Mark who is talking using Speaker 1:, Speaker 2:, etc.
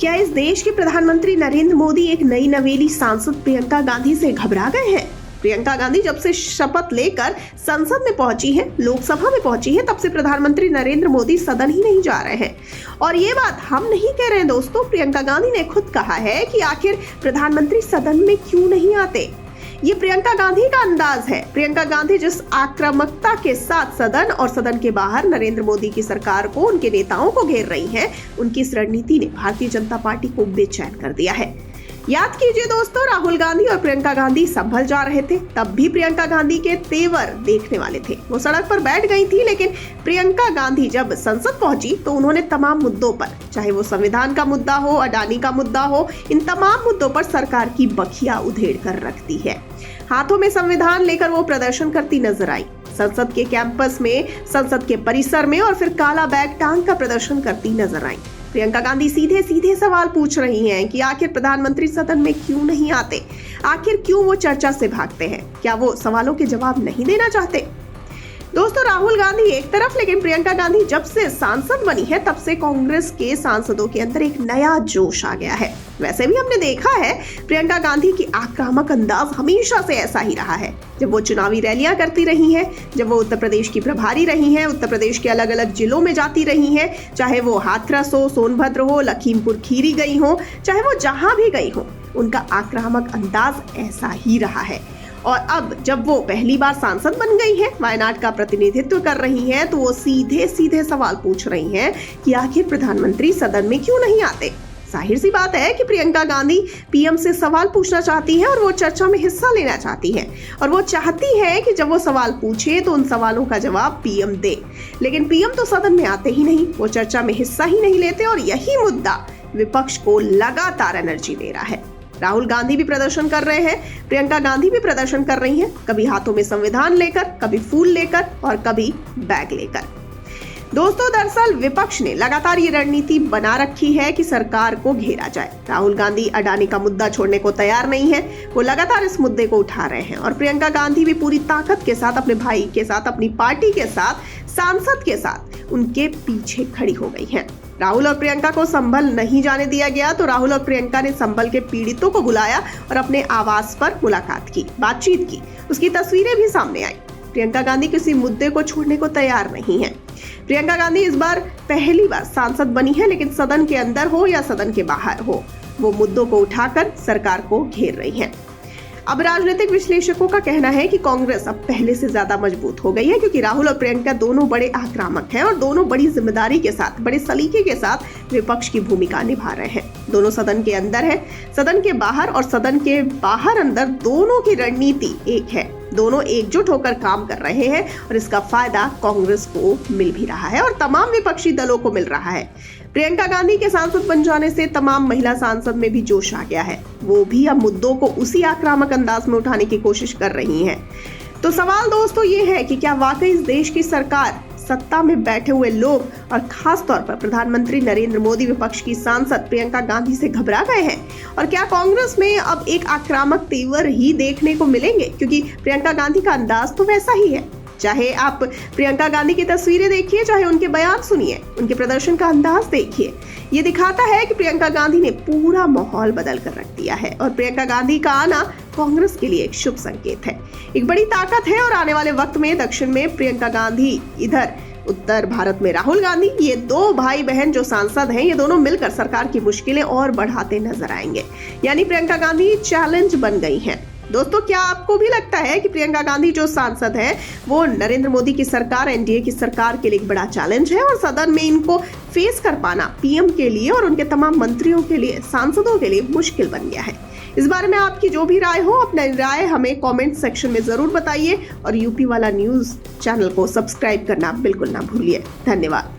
Speaker 1: क्या इस देश के प्रधानमंत्री नरेंद्र मोदी एक नई नवेली सांसद प्रियंका गांधी से घबरा गए हैं? प्रियंका गांधी जब से शपथ लेकर संसद में पहुंची है, लोकसभा में पहुंची है, तब से प्रधानमंत्री नरेंद्र मोदी सदन ही नहीं जा रहे हैं। और ये बात हम नहीं कह रहे हैं दोस्तों, प्रियंका गांधी ने खुद कहा है कि आखिर प्रधानमंत्री सदन में क्यों नहीं आते। ये प्रियंका गांधी का अंदाज है। प्रियंका गांधी जिस आक्रामकता के साथ सदन और सदन के बाहर नरेंद्र मोदी की सरकार को, उनके नेताओं को घेर रही हैं, उनकी इस रणनीति ने भारतीय जनता पार्टी को बेचैन कर दिया है। याद कीजिए दोस्तों, राहुल गांधी और प्रियंका गांधी संभल जा रहे थे, तब भी प्रियंका गांधी के तेवर देखने वाले थे। वो सड़क पर बैठ गई थी, लेकिन प्रियंका गांधी जब संसद पहुंची तो उन्होंने तमाम मुद्दों पर, चाहे वो संविधान का मुद्दा हो, अडानी का मुद्दा हो, इन तमाम मुद्दों पर सरकार की बखिया उधेड़ कर रख दी है। हाथों में संविधान लेकर वो प्रदर्शन करती नजर आई, संसद के कैंपस में, संसद के परिसर में, और फिर काला बैग टांग का प्रदर्शन करती नजर आई। प्रियंका गांधी सीधे सीधे सवाल पूछ रही हैं कि आखिर प्रधानमंत्री सदन में क्यों नहीं आते, आखिर क्यों वो चर्चा से भागते हैं, क्या वो सवालों के जवाब नहीं देना चाहते। दोस्तों, राहुल गांधी एक तरफ, लेकिन प्रियंका गांधी जब से सांसद बनी है तब से कांग्रेस के सांसदों के अंदर एक नया जोश आ गया है। वैसे भी हमने देखा है प्रियंका गांधी की आक्रामक अंदाज हमेशा से ऐसा ही रहा है। जब वो चुनावी रैलियां करती रही हैं, जब वो उत्तर प्रदेश की प्रभारी रही हैं, उत्तर प्रदेश के अलग अलग जिलों में जाती रही हैं, चाहे वो हाथरस हो, सोनभद्र हो, लखीमपुर खीरी गई हो, चाहे वो जहां भी गई हो, उनका आक्रामक अंदाज ऐसा ही रहा है। और अब जब वो पहली बार सांसद बन गई है, वायनाड का प्रतिनिधित्व कर रही हैं, तो वो सीधे सीधे सवाल पूछ रही हैं कि आखिर प्रधानमंत्री सदन में क्यों नहीं आते। जाहिर सी बात है कि प्रियंका गांधी पीएम से सवाल पूछना चाहती हैं और वो चर्चा में हिस्सा लेना चाहती हैं, और वो चाहती है कि जब वो सवाल पूछे तो उन सवालों का जवाब पीएम दे। लेकिन पीएम तो सदन में आते ही नहीं, वो चर्चा में हिस्सा ही नहीं लेते, और यही मुद्दा विपक्ष को लगातार एनर्जी दे रहा है। राहुल गांधी भी प्रदर्शन कर रहे हैं, प्रियंका गांधी भी प्रदर्शन कर रही हैं, कभी हाथों में संविधान लेकर, कभी फूल लेकर, और कभी बैग लेकर। दोस्तों, दरअसल विपक्ष ने लगातार ये रणनीति बना रखी है कि सरकार को घेरा जाए। राहुल गांधी अडानी का मुद्दा छोड़ने को तैयार नहीं है, वो लगातार इस मुद्दे को उठा रहे हैं, और प्रियंका गांधी भी पूरी ताकत के साथ अपने भाई के साथ, अपनी पार्टी के साथ, सांसद के साथ उनके पीछे खड़ी हो गई हैं। राहुल और प्रियंका को संभल नहीं जाने दिया गया, तो राहुल और प्रियंका ने संभल के पीड़ितों को बुलाया और अपने आवास पर मुलाकात की, बातचीत की, उसकी तस्वीरें भी सामने आई। प्रियंका गांधी किसी मुद्दे को छोड़ने को तैयार नहीं है। प्रियंका गांधी इस बार पहली बार सांसद बनी है, लेकिन सदन के अंदर हो या सदन के बाहर हो, वो मुद्दों को उठाकर सरकार को घेर रही है। अब राजनीतिक विश्लेषकों का कहना है कि कांग्रेस अब पहले से ज्यादा मजबूत हो गई है, क्योंकि राहुल और प्रियंका दोनों बड़े आक्रामक हैं और दोनों बड़ी जिम्मेदारी के साथ, बड़े सलीके के साथ विपक्ष की भूमिका निभा रहे हैं। दोनों सदन के अंदर है, सदन के बाहर, और सदन के बाहर अंदर दोनों की रणनीति एक है। दोनों एकजुट होकर काम कर रहे हैं, और इसका फायदा कांग्रेस को मिल भी रहा है और तमाम विपक्षी दलों को मिल रहा है। प्रियंका गांधी के सांसद बन जाने से तमाम महिला सांसद में भी जोश आ गया है, वो भी अब मुद्दों को उसी आक्रामक अंदाज में उठाने की कोशिश कर रही हैं। तो सवाल दोस्तों ये है कि क्या वाकई इस देश की सरकार, सत्ता में बैठे हुए लोग, और खास तौर पर प्रधानमंत्री नरेंद्र मोदी विपक्ष की सांसद प्रियंका गांधी से घबरा गए हैं, और क्या कांग्रेस में अब एक आक्रामक तेवर ही देखने को मिलेंगे, क्योंकि प्रियंका गांधी का अंदाज तो वैसा ही है। चाहे आप प्रियंका गांधी की तस्वीरें देखिए, चाहे उनके बयान सुनिए, उनके प्रदर्शन का अंदाज देखिए, ये दिखाता है कि प्रियंका गांधी ने पूरा माहौल बदल कर रख दिया है, और प्रियंका गांधी का आना कांग्रेस के लिए एक शुभ संकेत है, एक बड़ी ताकत है। और आने वाले वक्त में दक्षिण में प्रियंका गांधी, इधर उत्तर भारत में राहुल गांधी, ये दो भाई बहन जो सांसद हैं, ये दोनों मिलकर सरकार की मुश्किलें और बढ़ाते नजर आएंगे। यानी प्रियंका गांधी चैलेंज बन गई हैं। दोस्तों, क्या आपको भी लगता है कि प्रियंका गांधी जो सांसद है, वो नरेंद्र मोदी की सरकार, एनडीए की सरकार के लिए एक बड़ा चैलेंज है, और सदन में इनको फेस कर पाना पीएम के लिए और उनके तमाम मंत्रियों के लिए, सांसदों के लिए मुश्किल बन गया है? इस बारे में आपकी जो भी राय हो, अपनी राय हमें कमेंट सेक्शन में जरूर बताइए, और यूपी वाला न्यूज चैनल को सब्सक्राइब करना बिल्कुल ना भूलिए। धन्यवाद।